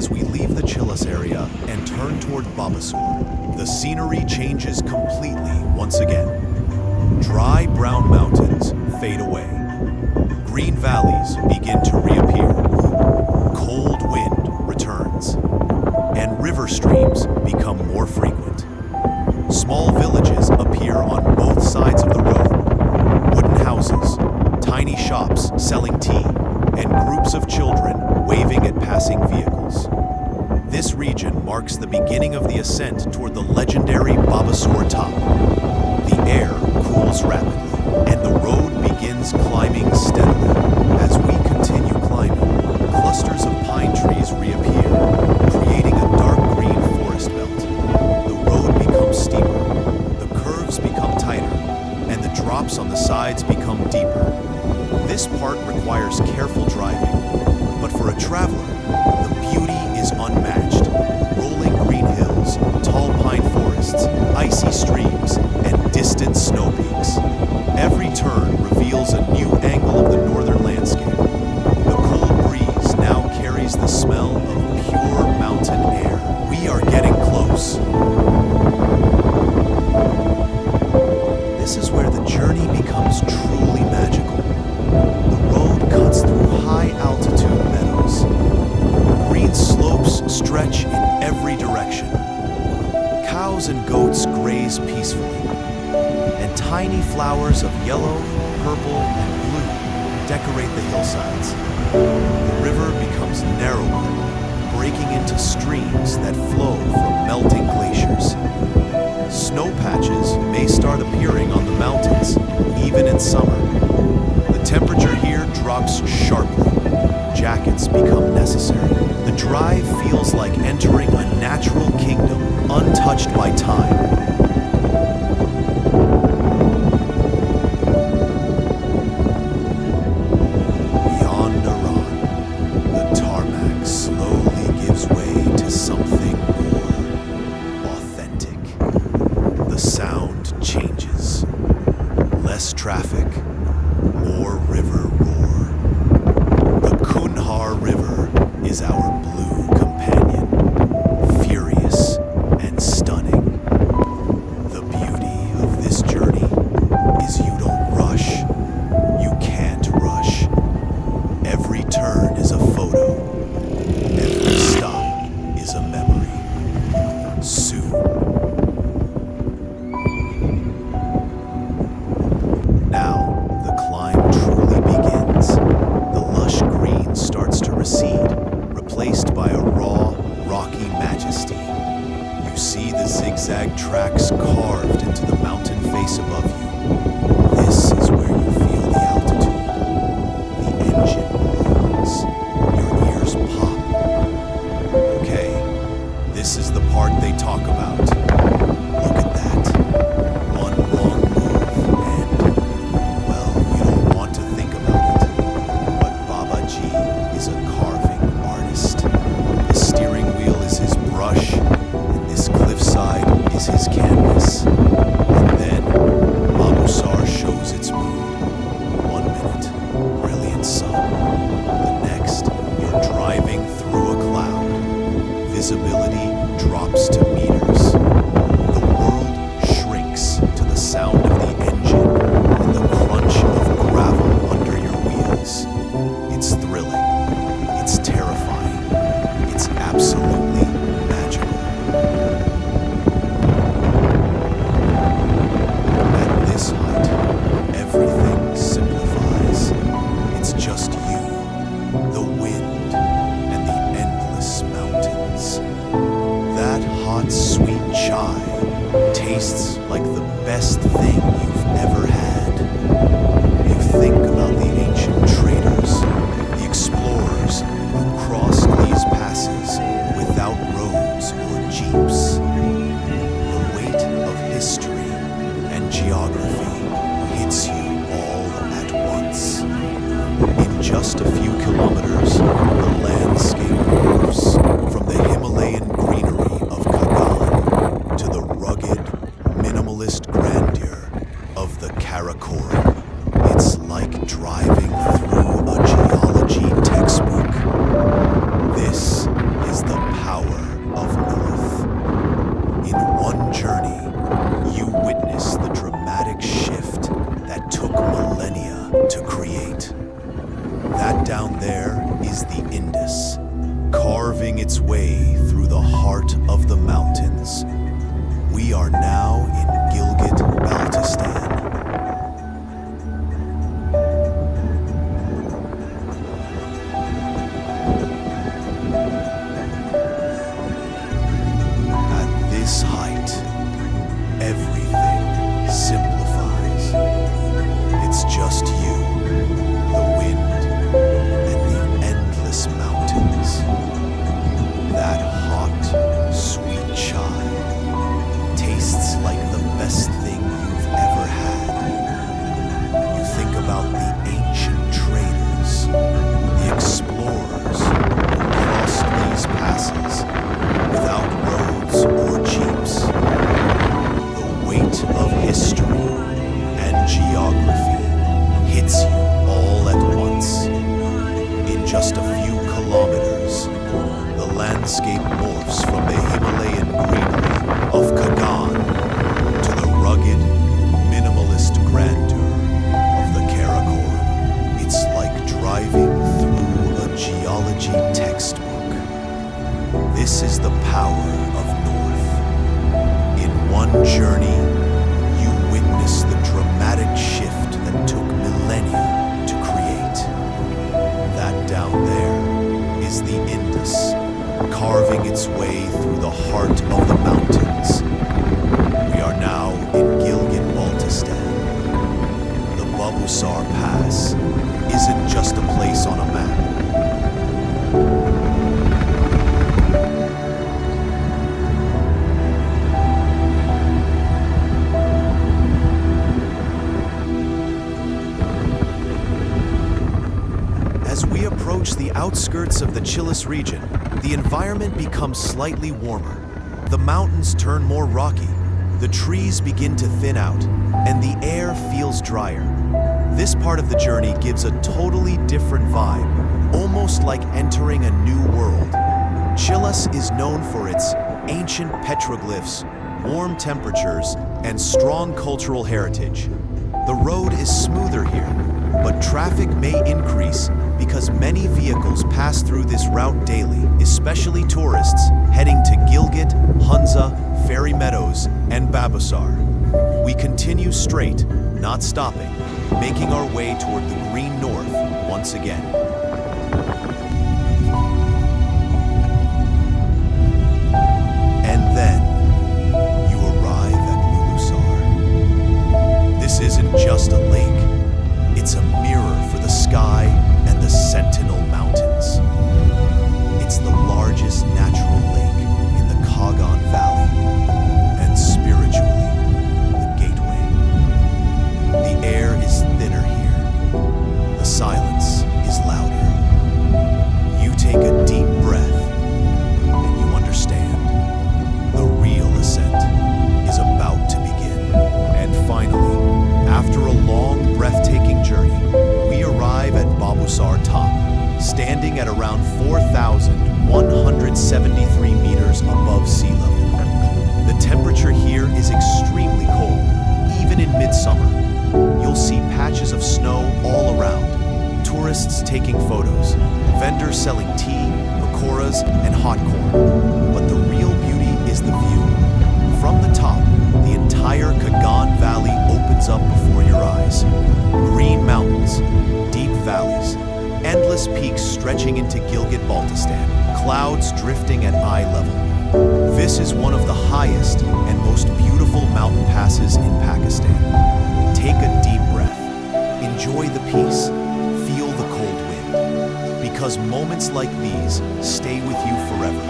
as we leave the Chilas area and turn toward Babusar, the scenery changes completely once again. Dry brown mountains fade away. Green valleys begin to reappear. Cold wind returns. And river streams become more frequent. Small villages appear on both sides of the road. Wooden houses, tiny shops selling tea, and groups of children waving at passing vehicles. This region marks the beginning of the ascent toward the legendary Babusar top. The air cools rapidly, and the road begins climbing steadily. As we continue climbing, clusters of pine trees reappear, creating a dark green forest belt. The road becomes steeper, the curves become tighter, and the drops on the sides become deeper. This part requires careful driving, but for a traveler, the beauty is unmatched. Rolling green hills, tall pine forests, icy streams, and distant snow peaks. Every turn reveals a new angle of the northern landscape. The cold breeze now carries the smell of pure mountain air. We are getting close. This is where the journey becomes truly magical. The road cuts through high-altitude meadows. Green slopes stretch in every direction. Cows and goats graze peacefully, and tiny flowers of yellow, purple, and blue decorate the hillsides. The river becomes narrower, breaking into streams that flow from melting glaciers. Snow patches may start appearing on the mountains, even in summer. The temperature here drops sharply. Jackets become necessary. The drive feels like entering a natural kingdom, untouched by time. Beyond Naran, the tarmac slowly gives way to something more authentic. The sound changes. Less traffic, more river roar. The Kunhar River is our blue companion, furious and stunning. The beauty of this journey is you don't rush. You can't rush. Every turn is a photo. Every stop is a memory. Soon. Now, the climb truly begins. The lush green starts to recede, replaced by a raw, rocky majesty. You see the zigzag tracks carved into the mountain face above you. This is where you feel the altitude. The engine roars. Your ears pop. Okay, this is the part they talk about. Look at that. One wrong move and, well, you don't want to think about it. But Babaji is a carving artist. The steering wheel is his brush, and this cliffside is his canvas. And then, Babusar shows its mood. 1 minute, brilliant sun. The next, you're driving through a cloud. Visibility drops to meters. The world shrinks to the sound of the engine and the crunch of gravel under your wheels. It's thrilling. It's terrifying. It's absolutely magical. At this height, everything simplifies. It's just you, the wind, and the endless mountains. That hot, sweet chai tastes like the best thing you've ever had. You think about the ancient traders, the explorers who crossed these passes without roads or jeeps. The weight of history and geography hits you all at once. In just a few kilometers, the landscape moves from the Himalayan greenery of Kagan to the rugged, minimalist grandeur of the Karakoram carving its way through the heart of the mountains. We are now in Gilgit Baltistan. At this height, everything simplifies. It's just you, the wind, and the endless mountains. That hot, sweet chai tastes like the best thing you've ever had. You think about the ancient traders, the explorers who crossed these passes without roads or jeeps. The weight of history and geography hits you all at once. In just a few kilometers, the landscape morphs from the Himalayan greenery of Kagan to the rugged, minimalist grandeur of the Karakoram. It's like driving through a geology textbook. This is the power of North. In one journey, you witness the dramatic shift that took millennia to create. That down there is the Indus, carving its way through the heart of the mountains. We are now in Gilgit Baltistan. The Babusar Pass isn't just a place on a map. As we approach the outskirts of the Chilas region, the environment becomes slightly warmer. The mountains turn more rocky, the trees begin to thin out, and the air feels drier. This part of the journey gives a totally different vibe, almost like entering a new world. Chilas is known for its ancient petroglyphs, warm temperatures, and strong cultural heritage. The road is smoother here, but traffic may increase because many vehicles pass through this route daily, especially tourists heading to Gilgit, Hunza, Fairy Meadows, and Babusar. We continue straight, not stopping, making our way toward the green north once again. And then you arrive at Lulusar. This isn't just a lake, it's a mirror for the sky and the Sentinel Mountains. It's the largest natural lake in the Kagan Valley, and spiritually, the gateway. The air is thinner here. The silence is louder. You take a deep breath, and you understand. The real ascent is about to begin. And finally, after a long, breathtaking journey, we arrive at Babusar Top, standing at around 4,173 meters above sea level. The temperature here is extremely cold, even in midsummer. You'll see patches of snow all around, tourists taking photos, vendors selling tea, pakoras, and hot corn. But the real beauty is the view. From the top, the entire Kagan Valley opens up before your eyes. Green mountains, deep valleys, endless peaks stretching into Gilgit Baltistan, clouds drifting at eye level. This is one of the highest and most beautiful mountain passes in Pakistan. Take a deep breath, enjoy the peace, feel the cold wind, because moments like these stay with you forever.